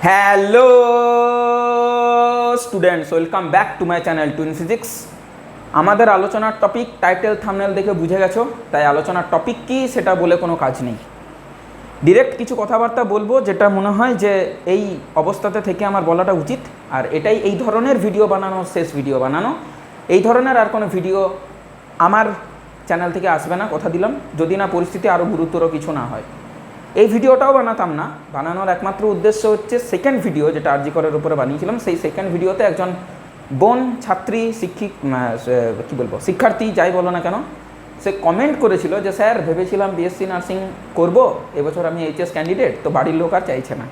Hello students, welcome back to my channel twin physics. আমাদের আলোচনার topic title thumbnail দেখে বুঝে গেছো, তাই আলোচনার টপিক কি সেটা বলে কোনো কাজ নেই। ডিরেক্ট কিছু কথাবার্তা বলবো যেটা মনে হয় যে এই অবস্থাতে থেকে আমার বলাটা উচিত, আর এটাই এই ধরনের ভিডিও বানানো, শেষ ভিডিও বানানো। এই ধরনের আর কোনো ভিডিও আমার চ্যানেল থেকে আসবে না, কথা দিলাম, যদি না পরিস্থিতি আরও গুরুতর কিছু না হয়। এই ভিডিওটাও বানাতাম না, বানানোর একমাত্র উদ্দেশ্য হচ্ছে সেকেন্ড ভিডিও যেটা আরজি করের উপরে বানিয়েছিলাম, সেই সেকেন্ড ভিডিওতে একজন বোন ছাত্রী শিক্ষার্থী যাই বলো না কেন, সে কমেন্ট করেছিল যে স্যার ভেবেছিলাম বিএসসি নার্সিং করব, এবছর আমি এইচএস ক্যান্ডিডেট, তো বাড়ির লোক আর চাইছে না।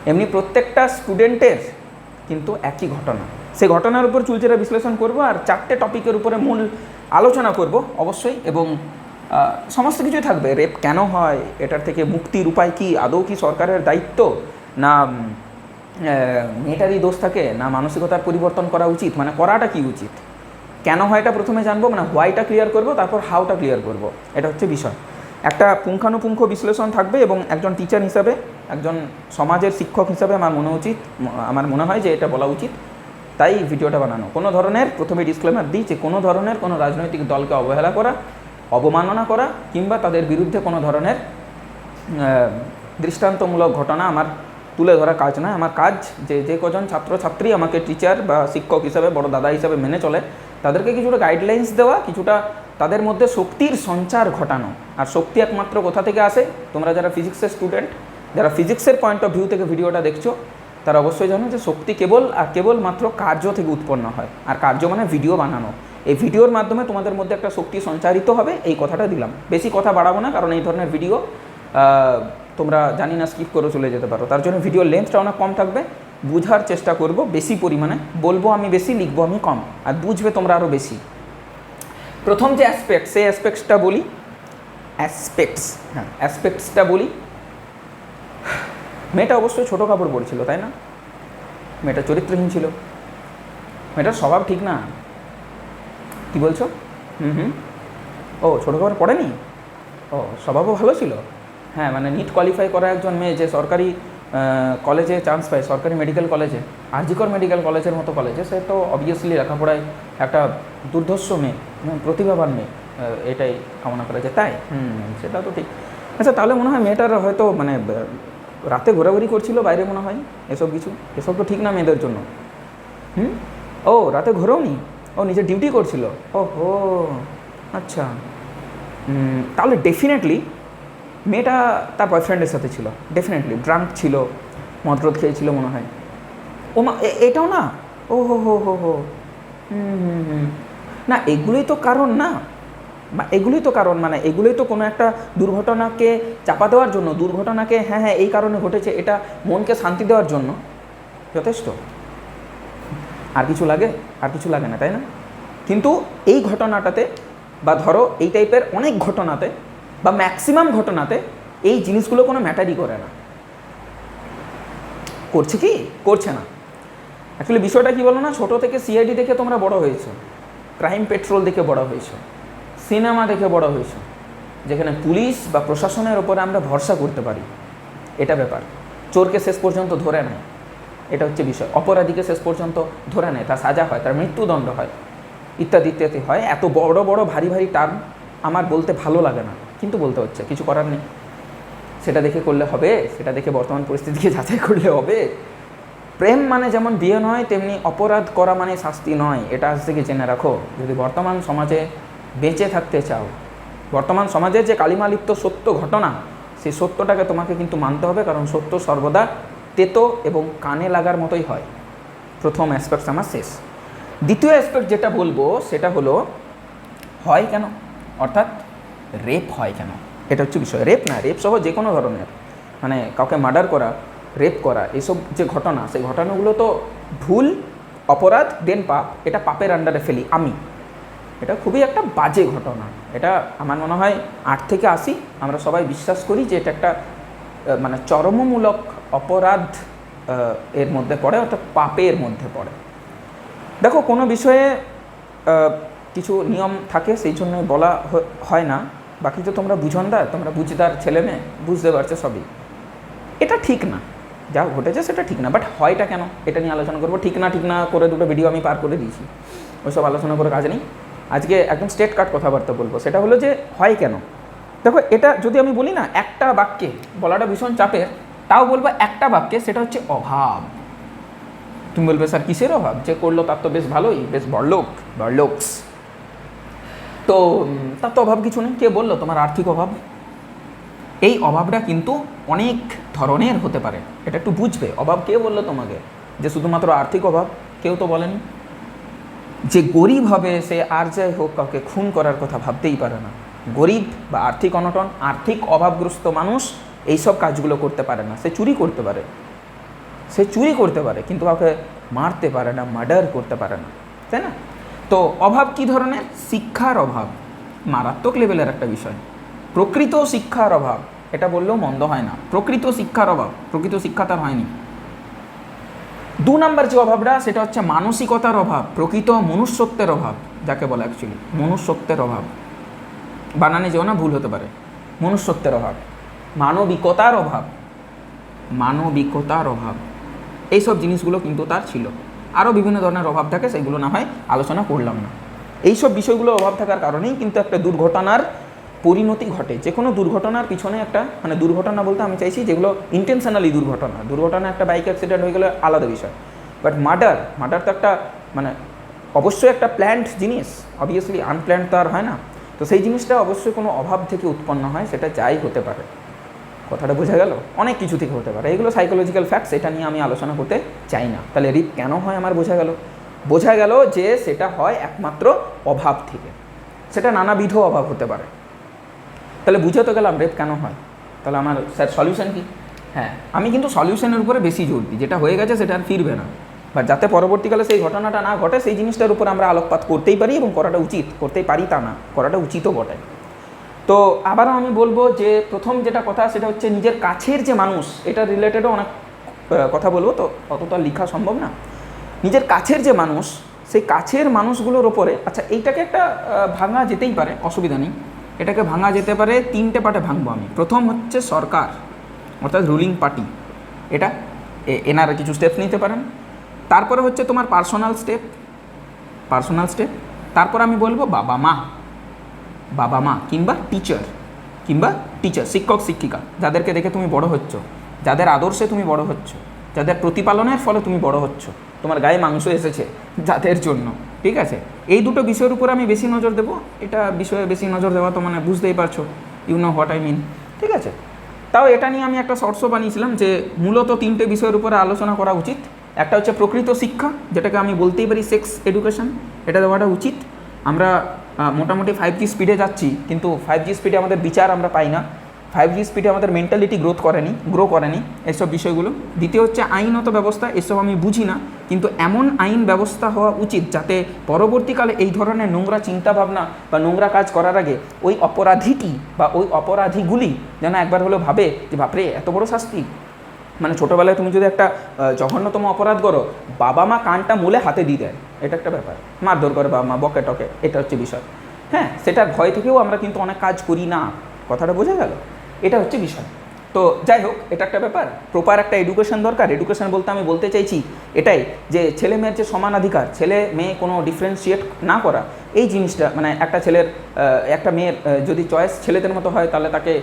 এমনি প্রত্যেকটা স্টুডেন্টের কিন্তু একই ঘটনা, সেই ঘটনার উপর চুলচেরা বিশ্লেষণ করব, আর 4টে টপিকের উপরে মূল আলোচনা করব অবশ্যই, এবং সমস্ত কিছুই থাকবে। রেপ কেন হয়, এটার থেকে মুক্তির উপায় কি, আদৌ কি সরকারের দায়িত্ব, না মেয়েটারই দোষ থাকে, না মানসিকতার পরিবর্তন করা উচিত, মানে করাটা কি উচিত, কেন হয় এটা প্রথমে জানবো, মানে হোয়াইটা ক্লিয়ার করব, তারপর হাউটা ক্লিয়ার করব। এটা হচ্ছে বিষয়। একটা পুঙ্খানুপুঙ্খ বিশ্লেষণ থাকবে, এবং একজন টিচার হিসাবে, একজন সমাজের শিক্ষক হিসাবে আমার মনে হয় যে এটা বলা উচিত, তাই ভিডিওটা বানানো। কোনো ধরনের, প্রথমে ডিসক্লেমার দিই যে কোনো ধরনের কোনো রাজনৈতিক দলকে অবহেলা করা, অবমাননা করা, কিংবা তাদের বিরুদ্ধে কোনো ধরনের দৃষ্টান্তমূলক ঘটনা আমার তুলে ধরা কাজ নয়। আমার কাজ যে কজন ছাত্রছাত্রী আমাকে টিচার বা শিক্ষক হিসাবে, বড় দাদা হিসাবে মেনে চলে, তাদেরকে কিছুটা গাইডলাইন্স দেওয়া, কিছুটা তাদের মধ্যে শক্তির সঞ্চার ঘটানো। আর শক্তি একমাত্র কোথা থেকে আসে, তোমরা যারা ফিজিক্সের স্টুডেন্ট, যারা ফিজিক্সের পয়েন্ট অফ ভিউ থেকে ভিডিওটা দেখছো, তারা অবশ্যই জানো যে শক্তি কেবলমাত্র কার্য থেকে উৎপন্ন হয়। আর কার্য মানে ভিডিও বানানো। এই ভিডিওর মাধ্যমে তোমাদের মধ্যে একটা শক্তি সঞ্চারিত হবে, এই কথাটা দিলাম। বেশি কথা বাড়াবো না, কারণ এই ধরনের ভিডিও তোমরা জানি না স্কিপ করে চলে যেতে পারো, তার জন্য ভিডিওর লেন্থটা অনেক কম থাকবে। বুঝার চেষ্টা করব বেশি পরিমাণে, বলবো আমি বেশি, লিখবো আমি কম, আর বুঝবে তোমরা আরও বেশি। প্রথম যে অ্যাসপেক্টস, সেই অ্যাসপেক্টসটা বলি। মেয়েটা অবশ্যই ছোটো কাপড় পরেছিল, তাই না? মেয়েটা চরিত্রহীন ছিল, মেয়েটার স্বভাব ঠিক না। কি বলছো? ও ছোটো কাপড় পড়েনি, ও স্বভাবও ভালো ছিল। হ্যাঁ, মানে নিট কোয়ালিফাই করা একজন মেয়ে যে সরকারি কলেজে চান্স পায়, সরকারি মেডিকেল কলেজে, আরজি কর মেডিকেল কলেজের মতো কলেজে, সে তো অবভিয়াসলি লেখাপড়ায় একটা দুর্ধর্ষ মেয়ে, প্রতিভাবান মেয়ে, এটাই কামনা করা যায়, তাই সেটা তো ঠিক। আচ্ছা, তাহলে মনে হয় মেয়েটার হয়তো মানে রাতে ঘোরাঘুরি করছিল বাইরে, মনে হয় এসব তো ঠিক না মেয়েদের জন্য। ও রাতে ঘোরেও নি, ও নিজের ডিউটি করছিল। ওহো, আচ্ছা, তাহলে ডেফিনেটলি মেয়েটা তার বয়ফ্রেন্ডের সাথে ছিল, ডেফিনেটলি ড্রাঙ্ক ছিল, মদরদ খেয়েছিল মনে হয়। ও মা, এটাও না? ও হো, না এগুলোই তো কারণ না, মানে এগুলোই তো কোনো একটা দুর্ঘটনাকে চাপা দেওয়ার জন্য, দুর্ঘটনাকে হ্যাঁ এই কারণে ঘটেছে, এটা মনকে শান্তি দেওয়ার জন্য যথেষ্ট। আর কিছু লাগে না, তাই না? কিন্তু এই ঘটনাটাতে, বা ধরো এই টাইপের অনেক ঘটনাতে, বা ম্যাক্সিমাম ঘটনাতে এই জিনিসগুলো কোনো ম্যাটারই করে না। করছে না। অ্যাকচুয়ালি বিষয়টা কি বলো না, ছোটো থেকে সিআইডি দেখে তোমরা বড় হয়েছো, ক্রাইম পেট্রোল দেখে বড় হয়েছো, সিনেমা দেখে বড় হয়েছো, যেখানে পুলিশ বা প্রশাসনের ওপরে আমরা ভরসা করতে পারি। এটা ব্যাপার। চোরকে শেষ পর্যন্ত ধরে নেয়, এটা হচ্ছে বিষয়। অপরাধীকে শেষ পর্যন্ত ধরে নেয়, তার সাজা হয়, তার মৃত্যুদণ্ড হয়, ইত্যাদি ইত্যাদি হয়। এত বড় বড় ভারী টার্ম আমার বলতে ভালো লাগে না, কিন্তু বলতে হচ্ছে, কিছু করার নেই। সেটা দেখে করলে হবে, সেটা দেখে বর্তমান পরিস্থিতিকে যাচাই করলে হবে। প্রেম মানে যেমন বিয়ে নয়, তেমনি অপরাধ করা মানে শাস্তি নয়, এটা আজ থেকে জেনে রাখো। যদি বর্তমান সমাজে বেঁচে থাকতে চাও, বর্তমান সমাজে যে কালিমালিপ্ত সত্য ঘটনা, সেই সত্যটাকে তোমাকে কিন্তু মানতে হবে, কারণ সত্য সর্বদা তেতো এবং কানে লাগার মতোই হয়। প্রথম অ্যাসপেক্ট আমার শেষ। দ্বিতীয় অ্যাসপেক্ট যেটা বলবো সেটা হলো হয় কেন, অর্থাৎ রেপ হয় কেন, এটা হচ্ছে বিষয়। রেপ না, রেপ সহ যে কোনো ধরনের, মানে কাউকে মার্ডার করা, রেপ করা, এসব যে ঘটনা, সেই ঘটনাগুলো তো ভুল, অপরাধ, দেন পাপ, এটা পাপের আন্ডারে ফেলি আমি। এটা খুবই একটা বাজে ঘটনা। এটা আমার মনে হয় 8 থেকে 80 আমরা সবাই বিশ্বাস করি যে এটা একটা মানে চরমমূলক অপরাধ এর মধ্যে পড়ে, অর্থাৎ পাপের মধ্যে পড়ে। দেখো, কোনো বিষয়ে কিছু নিয়ম থাকে, সেই জন্যই বলা হয় না। বাকি তো তোমরা বুঝনদার, তোমরা বুঝদার ছেলে মেয়ে, বুঝতে পারছো সবই। এটা ঠিক না, যা ঘটেছে সেটা ঠিক না, বাট হয়টা কেন এটা নিয়ে আলোচনা করবো। ঠিক না করে দুটো ভিডিও আমি পার করে দিয়েছি, ওইসব আলোচনা করে কাজ নেই। আজকে একদম স্ট্রেট কাট কথাবার্তা বলবো, সেটা হলো যে হয় কেন। দেখো, এটা যদি আমি বলি না একটা বাক্যে বলাটা ভীষণ চাপের, তাও বলবো একটা বাক্যে, সেটা হচ্ছে অভাব। তুমি বলবে স্যার কিসের অভাব, যে করলো তার তো বেশ ভালোই, বেশ বড়লোকস, তো তার তো অভাব কিছু নেই। কে বললো তোমার আর্থিক অভাব? এই অভাবটা কিন্তু অনেক ধরনের হতে পারে, এটা একটু বুঝবে। অভাব কে বললো তোমাকে যে শুধুমাত্র আর্থিক অভাব? কেউ তো বলেনি। যে গরিব হবে সে আর যাই হোক কাউকে খুন করার কথা ভাবতেই পারে না। গরিব বা আর্থিক অনটন, আর্থিক অভাবগ্রস্ত মানুষ এইসব কাজগুলো করতে পারে না। সে চুরি করতে পারে কিন্তু কাউকে মারতে পারে না, মার্ডার করতে পারে না, তাই না? তো অভাব কী ধরনের? শিক্ষার অভাব মারাত্মক লেভেলের একটা বিষয়। প্রকৃত শিক্ষার অভাব, এটা বললেও মন্দ হয় না। প্রকৃত শিক্ষার অভাব, প্রকৃত শিক্ষা তার হয়নি। 2 নম্বর যে অভাবটা, সেটা হচ্ছে মানসিকতার অভাব, প্রকৃত মনুষ্যত্বের অভাব, যাকে বলে অ্যাকচুয়ালি মনুষ্যত্বের অভাব। বানানে যেও না, ভুল হতে পারে। মনুষ্যত্বের অভাব, মানবিকতার অভাব, এইসব জিনিসগুলো কিন্তু তার ছিল। আরও বিভিন্ন ধরনের অভাব থাকে, সেগুলো না হয় আলোচনা করলাম না। এইসব বিষয়গুলো অভাব থাকার কারণেই কিন্তু একটা দুর্ঘটনার পরিণতি ঘটে। যে কোনো দুর্ঘটনার পিছনে একটা, মানে দুর্ঘটনা বলতে আমি চাইছি যেগুলো ইন্টেনশনালি দুর্ঘটনা একটা বাইক অ্যাক্সিডেন্ট হয়ে গেলে আলাদা বিষয়, বাট মার্ডার তো একটা, মানে অবশ্যই একটা প্ল্যান্ড জিনিস, অবভিয়াসলি আনপ্ল্যান্ড তো আর হয় না। তো সেই জিনিসটা অবশ্যই কোনো অভাব থেকে উৎপন্ন হয়, সেটা যাই হতে পারে। কথাটা বোঝা গেল? অনেক কিছু থেকে হতে পারে, এগুলো সাইকোলজিক্যাল ফ্যাক্টস, এটা নিয়ে আমি আলোচনা করতে চাই না। তাহলে রেপ কেন হয় আমার বোঝা গেল যে সেটা হয় একমাত্র অভাব থেকে। সেটা নানাবিধ অভাব হতে পারে। তাহলে বুঝে তো গেলাম রেপ কেন হয়। তাহলে আমার স্যার সলিউশন কি? হ্যাঁ, আমি কিন্তু সলিউশনের উপরে বেশি জোর দিই। যেটা হয়ে গেছে সেটা আর ফিরবে না, বা যাতে পরবর্তীকালে সেই ঘটনাটা না ঘটে, সেই জিনিসটার উপর আমরা আলোকপাত করতেই পারি, এবং করাটা উচিত। করতেই পারি তা না, করাটা উচিতও বটে। তো আবারও আমি বলবো যে প্রথম যেটা কথা, সেটা হচ্ছে নিজের কাছের যে মানুষ, এটা রিলেটেডও অনেক কথা বলবো, তো অতটা লেখা সম্ভব না। নিজের কাছের যে মানুষ, সেই কাছের মানুষগুলোর ওপরে, আচ্ছা এইটাকে একটা ভাঙা যেতেই পারে, অসুবিধা নেই। এটাকে ভাঙা যেতে পারে 3টে পার্টে ভাঙবো আমি। প্রথম হচ্ছে সরকার, অর্থাৎ রুলিং পার্টি, এটা এনারা কিছু স্টেপস নিতে পারেন। তারপরে হচ্ছে তোমার পার্সোনাল স্টেপ। তারপর আমি বলবো বাবা মা কিংবা টিচার, শিক্ষক শিক্ষিকা, যাদেরকে দেখে তুমি বড় হচ্ছ, যাদের আদর্শে তুমি বড় হচ্ছ, যাদের প্রতিপালনের ফলে তুমি বড় হচ্ছ, তোমার গায়ে মাংস এসেছে যাদের জন্য, ঠিক আছে? এই দুটো বিষয়ের উপর আমি বেশি নজর দেবো। এটা বিষয়ে বেশি নজর দেওয়া তো মানে বুঝতেই পারছো, you know what I mean, ঠিক আছে? তাও এটা নিয়ে আমি একটা শর্টসও বানিয়েছিলাম যে মূলত 3টে বিষয়ের উপরে আলোচনা করা উচিত। একটা হচ্ছে প্রকৃত শিক্ষা, যেটাকে আমি বলতেই পারি সেক্স এডুকেশন, এটা দেওয়াটা উচিত। আমরা মোটামুটি 5G স্পিডে যাচ্ছি, কিন্তু 5G স্পিডে আমাদের বিচার আমরা পাই না, 5G স্পিডে আমাদের মেন্টালিটি গ্রো করেনি এসব বিষয়গুলো। দ্বিতীয় হচ্ছে আইনত ব্যবস্থা, এসব আমি বুঝি না, কিন্তু এমন আইন ব্যবস্থা হওয়া উচিত যাতে পরবর্তীকালে এই ধরনের নোংরা চিন্তাভাবনা বা নোংরা কাজ করার আগে ওই অপরাধীটি বা ওই অপরাধীগুলি যেন একবার হলেও ভাবে যে বাপরে এত বড় শাস্তি। মানে ছোটোবেলায় তুমি যদি একটা জঘন্যতম অপরাধ করো, বাবা মা কানটা মুলে হাতে দিয়ে দেয়, এটা একটা ব্যাপার। মারধর করে বাবা মা, বকে টকে, এটা হচ্ছে বিষয়। হ্যাঁ, সেটার ভয় থেকেও আমরা কিন্তু অনেক কাজ করি না, কথাটা বোঝা গেল? এটা হচ্ছে বিষয়। তো যাই হোক, এটা একটা ব্যাপার। প্রপার একটা এডুকেশন দরকার। এডুকেশন বলতে আমি বলতে চাইছি এটাই যে ছেলে মেয়ের যে সমানাধিকার, ছেলে মেয়ে কোনো ডিফারেন্সিয়েট না করা, এই জিনিসটা, মানে একটা মেয়ের যদি চয়েস ছেলেদের মতো হয়, তাহলে তাকে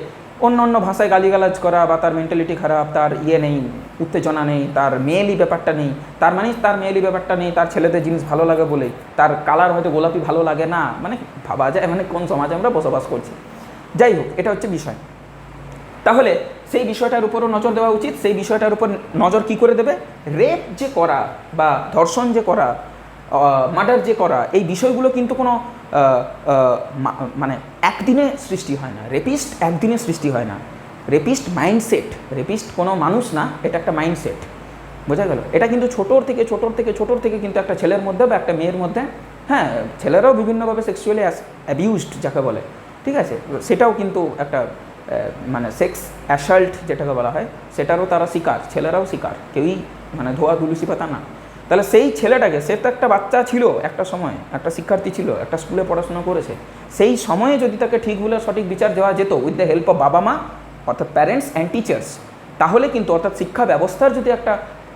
অন্য ভাষায় গালিগালাজ করা, বা তার মেন্টালিটি খারাপ, তার নেই, উত্তেজনা নেই, তার মেয়েলি ব্যাপারটা নেই, তার মানে তার মেয়েলি ব্যাপারটা নেই, তার ছেলেদের জিনিস ভালো লাগে বলে, তার কালার হয়তো গোলাপি ভালো লাগে না, মানে ভাবা যায় মানে কোন সমাজে আমরা বসবাস করছি। যাই হোক, এটা হচ্ছে বিষয়। তাহলে সেই বিষয়টার উপরও নজর দেওয়া উচিত। সেই বিষয়টার উপর নজর কি করে দেবে? রেপ যে করা বা ধর্ষণ যে করা, মার্ডার যে করা, এই বিষয়গুলো কিন্তু কোনো মানে একদিনে সৃষ্টি হয় না। রেপিস্ট একদিনে সৃষ্টি হয় না। রেপিস্ট মাইন্ডসেট, রেপিস্ট কোনো মানুষ না, এটা একটা মাইন্ডসেট, বোঝা গেল? এটা কিন্তু ছোটোর থেকে কিন্তু একটা ছেলের মধ্যে বা একটা মেয়ের মধ্যে, হ্যাঁ, ছেলেরাও বিভিন্নভাবে সেক্সুয়ালি অ্যাবিউজড যাকে বলে, ঠিক আছে, সেটাও কিন্তু একটা মানে সেক্স অ্যাসাল্ট যেটাকে বলা হয়, সেটারও তারা শিকার, ছেলেরাও শিকার, কেউই মানে ধোয়া তুলসী পাতা না। তাহলে সেই ছেলেটাকে, সে তো একটা বাচ্চা ছিল, একটা সময় একটা শিক্ষার্থী ছিল, একটা স্কুলে পড়াশোনা করেছে, সেই সময়ে যদি তাকে ঠিক ভুলের সঠিক বিচার দেওয়া যেত উইথ দ্য হেল্প অফ বাবা মা, অর্থাৎ প্যারেন্টস অ্যান্ড টিচার্স, তাহলে কিন্তু অর্থাৎ শিক্ষা ব্যবস্থার যদি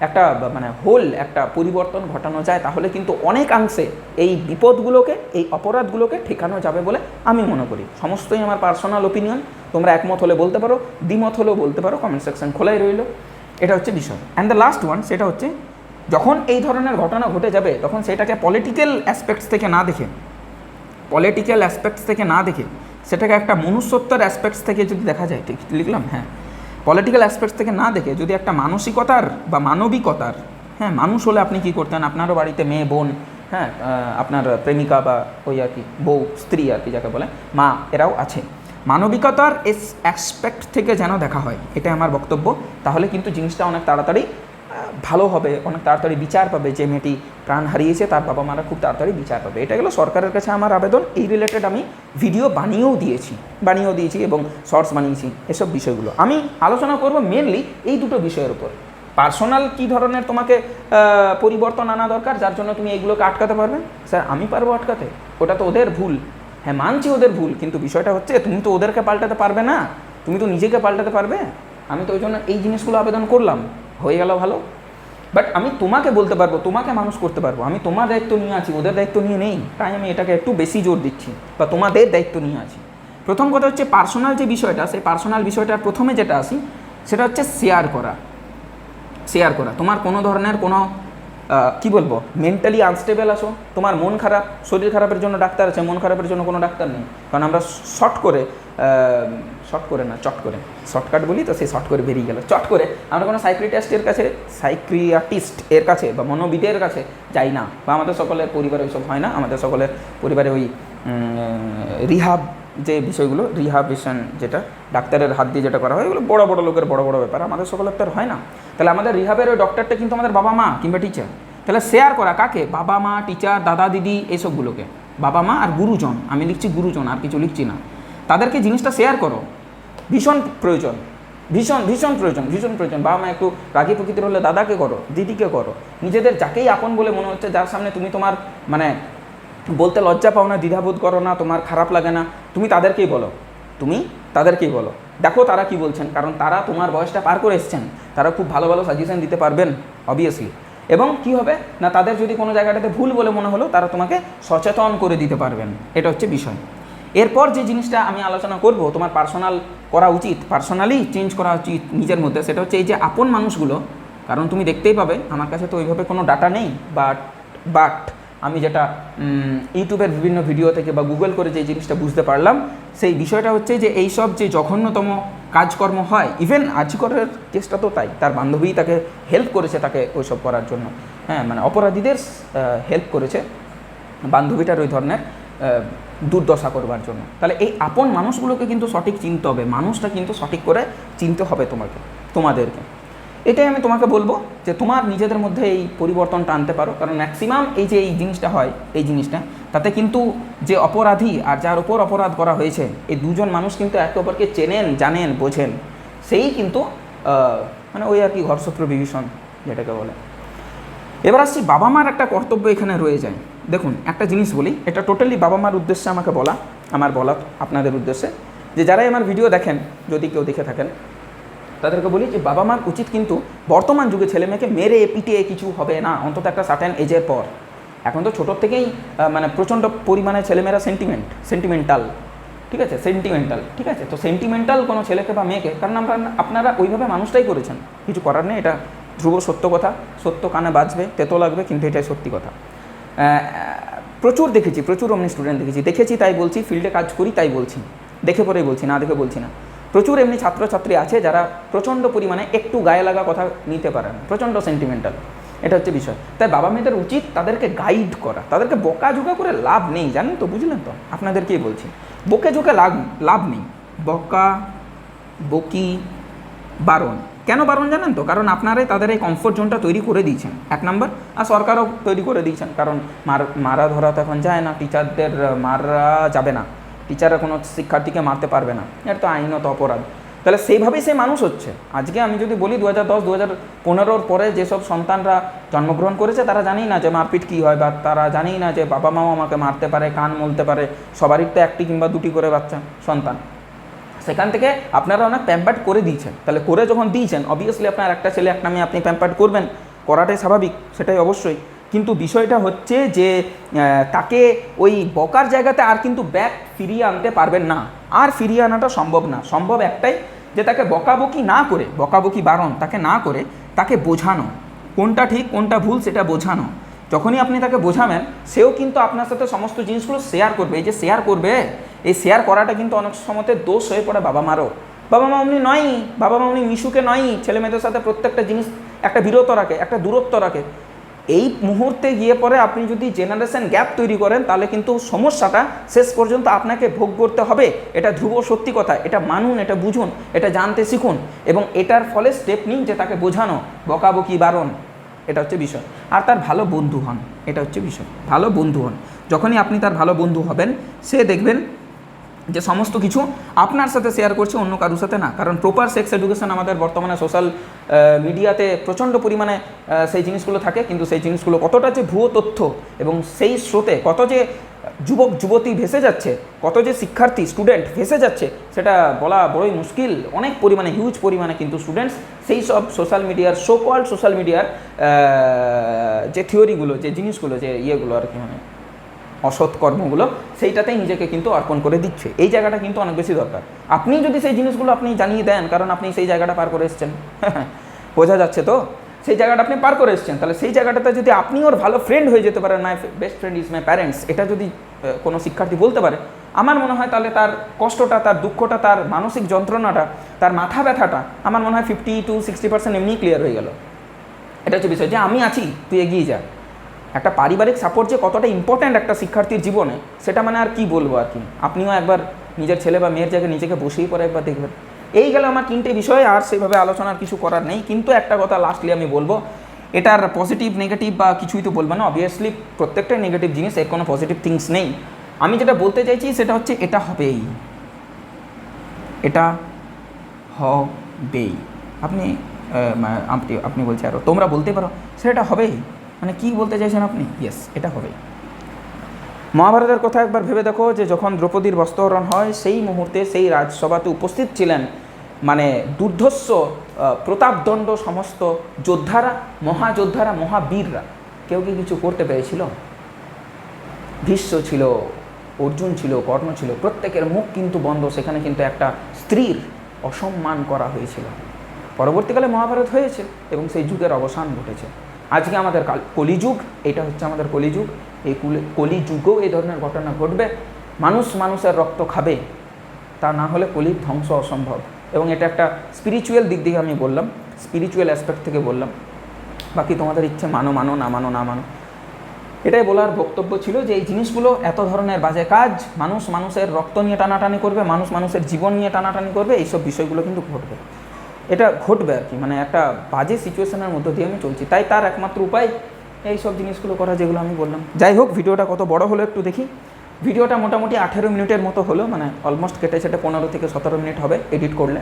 একটা মানে হোল একটা পরিবর্তন ঘটানো যায়, তাহলে কিন্তু অনেকাংশে এই বিপদগুলোকে, এই অপরাধগুলোকে ঠেকানো যাবে বলে আমি মনে করি। সমস্তই আমার পার্সোনাল ওপিনিয়ন, তোমরা একমত হলে বলতে পারো, দ্বিমত হলেও বলতে পারো, কমেন্ট সেকশন খোলাই রইল। এটা হচ্ছে বিষয়। অ্যান্ড দ্য লাস্ট ওয়ান, সেটা হচ্ছে যখন এই ধরনের ঘটনা ঘটে যাবে তখন সেটাকে পলিটিক্যাল অ্যাসপেক্টস থেকে না দেখে সেটাকে একটা মনুষ্যত্বের অ্যাসপেক্টস থেকে যদি দেখা যায়, ঠিক লিখলাম, হ্যাঁ, পলিটিক্যাল অ্যাসপেক্টস থেকে না দেখে যদি একটা মানসিকতার বা মানবিকতার, হ্যাঁ, মানুষ হলে আপনি কি করতেন, আপনারও বাড়িতে মেয়ে, বোন, হ্যাঁ, আপনার প্রেমিকা বা ওই আর কি বউ, স্ত্রী আর কি যাকে বলে, মা, এরাও আছে। মানবিকতার অ্যাসপেক্ট থেকে যেন দেখা হয়, এটা আমার বক্তব্য। তাহলে কিন্তু জিনিসটা অনেক তাড়াতাড়ি ভালো হবে, অনেক তাড়াতাড়ি বিচার পাবে। যে মেয়েটি প্রাণ হারিয়েছে তার বাবা মারা খুব তাড়াতাড়ি বিচার পাবে। এটা গেলো সরকারের কাছে আমার আবেদন। এই রিলেটেড আমি ভিডিও বানিয়েও দিয়েছি এবং শর্টস বানিয়েছি। এসব বিষয়গুলো আমি আলোচনা করব মেনলি এই দুটো বিষয়ের উপর। পার্সোনাল কী ধরনের তোমাকে পরিবর্তন আনা দরকার যার জন্য তুমি এইগুলোকে আটকাতে পারবে। স্যার আমি পারবো আটকাতে, ওটা তো ওদের ভুল। হ্যাঁ, মানছি ওদের ভুল, কিন্তু বিষয়টা হচ্ছে তুমি তো ওদেরকে পাল্টাতে পারবে না, তুমি তো নিজেকে পাল্টাতে পারবে। আমি তো ওই জন্য এই জিনিসগুলো আবেদন করলাম, হয়ে গেল ভালো। বাট আমি তোমাকে বলতে পারবো, তোমাকে মানুষ করতে পারবো। আমি তোমার দায়িত্ব নিয়ে আছি, ওদের দায়িত্ব নিয়ে নেই। তাই আমি এটাকে একটু বেশি জোর দিচ্ছি, বা তোমাদের দায়িত্ব নিয়ে আছি। প্রথম কথা হচ্ছে পার্সোনাল যে বিষয়টা, সেই পার্সোনাল বিষয়টার প্রথমে যেটা আসি সেটা হচ্ছে শেয়ার করা। তোমার কোনো ধরনের কোনো কী বলবো, মেন্টালি আনস্টেবল আছো, তোমার মন খারাপ, শরীর খারাপের জন্য ডাক্তার আছে, মন খারাপের জন্য কোনো ডাক্তার নেই। কারণ আমরা শর্টকাট বলি তো, সেই শর্ট করে বেরিয়ে গেল। চট করে আমরা কোনো সাইক্রিয়াটিস্ট এর কাছে বা মনোবিদের কাছে যাই না, বা আমাদের সকলের পরিবারে ওইসব হয় না। আমাদের সকলের পরিবারে ওই রিহাব যে বিষয়গুলো, রিহাবেশন যেটা ডাক্তারের হাত দিয়ে যেটা করা হয়, ওগুলো বড় বড় লোকের বড় বড় ব্যাপার, আমাদের সকলের তো হয় না। তাহলে আমাদের রিহাবের ওই ডক্টরটা কিন্তু আমাদের বাবা মা কিংবা টিচার। তাহলে শেয়ার করা কাকে? বাবা মা, টিচার, দাদা দিদি, এইসবগুলোকে। বাবা মা আর গুরুজন, আমি লিখছি গুরুজন, আর কিছু লিখছি না। তাদেরকে জিনিসটা শেয়ার করো, ভীষণ প্রয়োজন। বাবা মা একটু রাগী প্রকৃতির হলে দাদাকে করো, দিদিকে করো, নিজেদের যাকেই আপন বলে মনে হচ্ছে, যার সামনে তুমি তোমার মানে বলতে লজ্জা পাও না, দ্বিধাবোধ করো না, তোমার খারাপ লাগে না, তুমি তাদেরকেই বলো। দেখো তারা কি বলছেন, কারণ তারা তোমার বয়সটা পার করে এসছেন, তারা খুব ভালো ভালো সাজেশন দিতে পারবেন অবভিয়াসলি। এবং কি হবে না, তাদের যদি কোনো জায়গাটাতে ভুল বলে মনে হলো, তারা তোমাকে সচেতন করে দিতে পারবেন। এটা হচ্ছে বিষয়। এরপর যে জিনিসটা আমি আলোচনা করব, তোমার পার্সোনালি চেঞ্জ করা উচিত নিজের মধ্যে, সেটা হচ্ছে এই যে আপন মানুষগুলো। কারণ তুমি দেখতেই পাবে, আমার কাছে তো ওইভাবে কোনো ডাটা নেই, বাট আমি যেটা ইউটিউবের বিভিন্ন ভিডিও থেকে বা গুগল করে যে জিনিসটা বুঝতে পারলাম, সেই বিষয়টা হচ্ছে যে এইসব যে জঘন্যতম কাজকর্ম হয়, ইভেন আজকরের কেসটা তো তাই, তার বান্ধবী তাকে হেল্প করেছে তাকে ওইসব করার জন্য, হ্যাঁ, মানে অপরাধীদের হেল্প করেছে বান্ধবীটার ওই ধরনের দুর্দশা করবার জন্য। তাহলে এই আপন মানুষগুলোকে কিন্তু সঠিক চিনতে হবে, মানুষটা কিন্তু সঠিক করে চিনতে হবে তোমাদেরকে। এটাই আমি তোমাকে বলবো যে তোমার নিজেদের মধ্যে এই পরিবর্তনটা আনতে পারো। কারণ ম্যাক্সিমাম এই যে এই জিনিসটা হয়, এই জিনিসটা তাতে কিন্তু যে অপরাধী আর যার ওপর অপরাধ করা হয়েছে, এই দুজন মানুষ কিন্তু একে অপরকে চেনেন, জানেন, বোঝেন। সেই কিন্তু মানে ওই আর কি ঘরশত্রু বিভীষণ যেটাকে বলে। এবার আসছি বাবা মার একটা কর্তব্য এখানে রয়ে যায়। দেখুন একটা জিনিস বলি, এটা টোটালি বাবা মার উদ্দেশ্যে আমাকে বলা, আমার বলা আপনাদের উদ্দেশ্যে, যে যারাই আমার ভিডিও দেখেন, যদি কেউ দেখে থাকেন, তাদেরকে বলি যে বাবা মার উচিত কিন্তু বর্তমান যুগে ছেলে মেয়েকে মেরে পিটিয়ে কিছু হবে না, অন্তত একটা সার্টেন এজের পর। এখন তো ছোটোর থেকেই মানে প্রচণ্ড পরিমাণে ছেলেমেয়েরা সেন্টিমেন্টাল, ঠিক আছে। তো সেন্টিমেন্টাল কোনো ছেলেকে বা মেয়েকে, কারণ আপনারা ওইভাবে মানুষটাই করেছেন, কিছু করার নেই, এটা ধ্রুব সত্য কথা, সত্য কানে বাজবে, তেতো লাগবে, কিন্তু এটাই সত্যি কথা। প্রচুর অমনি স্টুডেন্ট দেখেছি তাই বলছি, ফিল্ডে কাজ করি তাই বলছি, দেখে পরেই বলছি, না দেখে বলছি না। প্রচুর এমনি ছাত্রছাত্রী আছে যারা প্রচণ্ড পরিমাণে একটু গায়ে লাগা কথা নিতে পারে না, প্রচণ্ড সেন্টিমেন্টাল। এটা হচ্ছে বিষয়। তাই বাবা মেয়েদের উচিত তাদেরকে গাইড করা, তাদেরকে বকাঝোকা করে লাভ নেই, জানেন তো, বুঝলেন তো, আপনাদেরকেই বলছি, বকে ঝোঁকে লাভ নেই। বকি বারণ, কেন বারণ জানেন তো, কারণ আপনারাই তাদের এই কমফোর্ট জোনটা তৈরি করে দিয়েছেন, এক নম্বর। আর সরকারও তৈরি করে দিয়েছেন, কারণ মারা ধরা তো এখন যায় না, টিচারদের মারা যাবে না, টিচাররা কোনো শিক্ষার্থীকে মারতে পারবে না, এটা তো আইনত অপরাধ। তাহলে সেইভাবেই সে মানুষ হচ্ছে। আজকে আমি যদি বলি 2010-2015 পরে যেসব সন্তানরা জন্মগ্রহণ করেছে, তারা জানেই না যে মারপিট কী হয়, বা তারা জানেই না যে বাবা মাও আমাকে মারতে পারে, কান মলতে পারে। সবারই তো একটি কিংবা দুটি করে বাচ্চা সন্তান, সেখান থেকে আপনারা অনেক প্যাম্পার্ড করে দিয়েছেন। তাহলে করে যখন দিয়েছেন, অবভিয়াসলি আপনার একটা ছেলে একটা মেয়ে আপনি প্যাম্পার্ড করবেন, করাটাই স্বাভাবিক, সেটাই অবশ্যই। কিন্তু বিষয়টা হচ্ছে যে তাকে ওই বকার জায়গাতে আর কিন্তু ব্যাক ফিরিয়ে আনতে পারবেন না, আর ফিরিয়ে আনাটা সম্ভব না। সম্ভব একটাই, যে তাকে বকাবকি না করে, বকাবকি বারণ তাকে না করে, তাকে বোঝানো কোনটা ঠিক কোনটা ভুল সেটা বোঝানো। যখনই আপনি তাকে বোঝাবেন, সেও কিন্তু আপনার সাথে সমস্ত জিনিসগুলো শেয়ার করবে। এই যে শেয়ার করবে, এই শেয়ার করাটা কিন্তু অনেক সময়তে দোষ হয়ে পড়ে বাবা মারও। বাবা মা অমনি নয়ই, বাবা মা অমনি মিশুকে নয়ই, ছেলে মেয়েদের সাথে প্রত্যেকটা জিনিস একটা বিরত রাখে, একটা দূরত্ব রাখে। এই মুহূর্তে গিয়ে পরে আপনি যদি জেনারেশন গ্যাপ তৈরি করেন, তাহলে কিন্তু সমস্যাটা শেষ পর্যন্ত আপনাকে ভোগ করতে হবে। এটা ধ্রুব সত্যি কথা, এটা মানুন, এটা বুঝুন, এটা জানতে শিখুন, এবং এটার ফলে স্টেপ নিন যে তাকে বোঝানো, বকাবকি বারণ, এটা হচ্ছে বিষয়। আর তার ভালো বন্ধু হন, এটা হচ্ছে বিষয়। ভালো বন্ধু হন। যখনই আপনি তার ভালো বন্ধু হবেন, সে দেখবেন যে সমস্ত কিছু আপনার সাথে শেয়ার করছে, অন্য কারোর সাথে না। কারণ প্রপার সেক্স এডুকেশন আমাদের বর্তমানে সোশ্যাল মিডিয়াতে প্রচণ্ড পরিমাণে সেই জিনিসগুলো থাকে, কিন্তু সেই জিনিসগুলো কতটা যে ভুয়ো তথ্য, এবং সেই স্রোতে কত যে যুবক যুবতী ভেসে যাচ্ছে, কত যে শিক্ষার্থী স্টুডেন্ট ভেসে যাচ্ছে, সেটা বলা বড়ই মুশকিল। অনেক পরিমাণে, হিউজ পরিমাণে কিন্তু স্টুডেন্টস সেই সব সোশ্যাল মিডিয়ার, সো কল্ড সোশ্যাল মিডিয়ার যে থিওরিগুলো, যে জিনিসগুলো, যে ইয়েগুলো আর কি, মানে অসৎ কর্মগুলো, সেইটাতেই নিজেকে কিন্তু অর্পণ করে দিচ্ছে। এই জায়গাটা কিন্তু অনেক বেশি দরকার। আপনি যদি সেই জিনিসগুলো আপনি জানিয়ে দেন, কারণ আপনি সেই জায়গাটা পার করে এসছেন, বোঝা যাচ্ছে তো, সেই জায়গাটা আপনি পার করে এসছেন, তাহলে সেই জায়গাটাতে যদি আপনি ওর ভালো ফ্রেন্ড হয়ে যেতে পারেন, my best friend is my parents, এটা যদি কোনো শিক্ষার্থী বলতে পারে, আমার মনে হয় তাহলে তার কষ্টটা, তার দুঃখটা, তার মানসিক যন্ত্রণাটা, তার মাথা ব্যথাটা, আমার মনে হয় 50 to 60% এমনি ক্লিয়ার হয়ে গেল। এটা হচ্ছে বিষয়, যে আমি আছি, তুই এগিয়ে যা। একটা পারিবারিক সাপোর্ট যে কতটা ইম্পর্ট্যান্ট একটা শিক্ষার্থীর জীবনে, সেটা মানে আর কি বলবো আর কি। আপনিও একবার নিজের ছেলে বা মেয়ের জায়গায় নিজেকে বসেই পরে একবার দেখবেন। এই গেল আমার 3টে বিষয়, আর সেভাবে আলোচনার কিছু করার নেই। কিন্তু একটা কথা লাস্টলি আমি বলবো, এটার পজিটিভ নেগেটিভ বা কিছুই তো বলবো না, অবভিয়াসলি প্রত্যেকটাই নেগেটিভ জিনিস, এর কোনো পজিটিভ থিংস নেই। আমি যেটা বলতে চাইছি সেটা হচ্ছে, এটা হবেই, এটা হবেই। আপনি আপনি বলছে আরও, তোমরা বলতে পারো সেটা হবেই, মানে কি বলতে চাইছেন আপনি? ইয়েস, এটা হবেই। মহাভারতের কথা একবার ভেবে দেখো, যে যখন দ্রৌপদীর বস্ত্রহরণ হয়, সেই মুহূর্তে সেই রাজসভাতে উপস্থিত ছিলেন মানে দুর্ধর্ষ প্রতাপদণ্ড সমস্ত যোদ্ধারা, মহাযোদ্ধারা, মহাবীররা। কেউ কি কিছু করতে পেরেছিল? ভীষ্ম ছিল, অর্জুন ছিল, কর্ণ ছিল, প্রত্যেকের মুখ কিন্তু বন্ধ। সেখানে কিন্তু একটা স্ত্রীর অসম্মান করা হয়েছিল। পরবর্তীকালে মহাভারত হয়েছে এবং সেই যুগের অবসান ঘটেছে। আজকে আমাদের কলিযুগ, এটা হচ্ছে আমাদের কলিযুগ। এই কলিযুগেও এই ধরনের ঘটনা ঘটবে। মানুষ মানুষের রক্ত খাবে, তা না হলে কলির ধ্বংস অসম্ভব। এবং এটা একটা স্পিরিচুয়াল দিক থেকে আমি বললাম, স্পিরিচুয়াল অ্যাসপেক্ট থেকে বললাম। বাকি তোমাদের ইচ্ছে মানো মানো, না মানো না মানো। এটাই বলার বক্তব্য ছিল, যে এই জিনিসগুলো, এত ধরনের বাজে কাজ, মানুষ মানুষের রক্ত নিয়ে টানাটানি করবে, মানুষ মানুষের জীবন নিয়ে টানাটানি করবে, এইসব বিষয়গুলো কিন্তু ঘটবে। এটা ঘটবে আর কি, মানে একটা বাজে সিচুয়েশনের মধ্য দিয়ে আমি চলছি। তাই তার একমাত্র উপায় এই সব জিনিসগুলো করা, যেগুলো আমি বললাম। যাই হোক, ভিডিওটা কত বড় হলো একটু দেখি। ভিডিওটা মোটামুটি 18 মিনিটের মতো হলো, মানে অলমোস্ট কেটে সেটা 15 থেকে 17 মিনিট হবে এডিট করলে।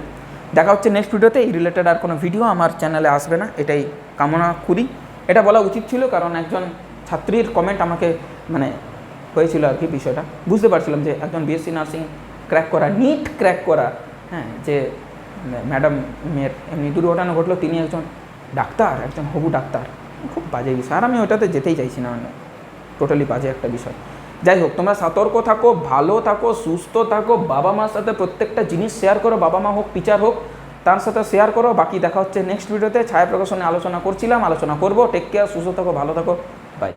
দেখা হচ্ছে নেক্সট ভিডিওতে। এই রিলেটেড আর কোনো ভিডিও আমার চ্যানেলে আসবে না, এটাই কামনা করি। এটা বলা উচিত ছিল, কারণ একজন ছাত্রীর কমেন্ট আমাকে মানে হয়েছিল আর কি, বিষয়টা বুঝতে পারছিলাম যে একজন বিএসসি নার্সিং ক্র্যাক করা, নিট ক্র্যাক করা, হ্যাঁ, যে ম্যাডাম মেয়ের এমনি দুর্ঘটনা ঘটলো, তিনি একজন ডাক্তার, একজন হবু ডাক্তার। খুব বাজে বিষয়, আর আমি ওটাতে যেতেই চাইছি না, মানে টোটালি বাজে একটা বিষয়। যাই হোক, তোমরা সতর্ক থাকো, ভালো থাকো, সুস্থ থাকো, বাবা মার সাথে প্রত্যেকটা জিনিস শেয়ার করো, বাবা মা হোক, টিচার হোক, তার সাথে শেয়ার করো। বাকি দেখা হচ্ছে নেক্সট ভিডিওতে। ছায়া প্রকাশনে আলোচনা করছিলাম, আলোচনা করবো। টেক কেয়ার, সুস্থ থাকো, ভালো থাকো, বাই।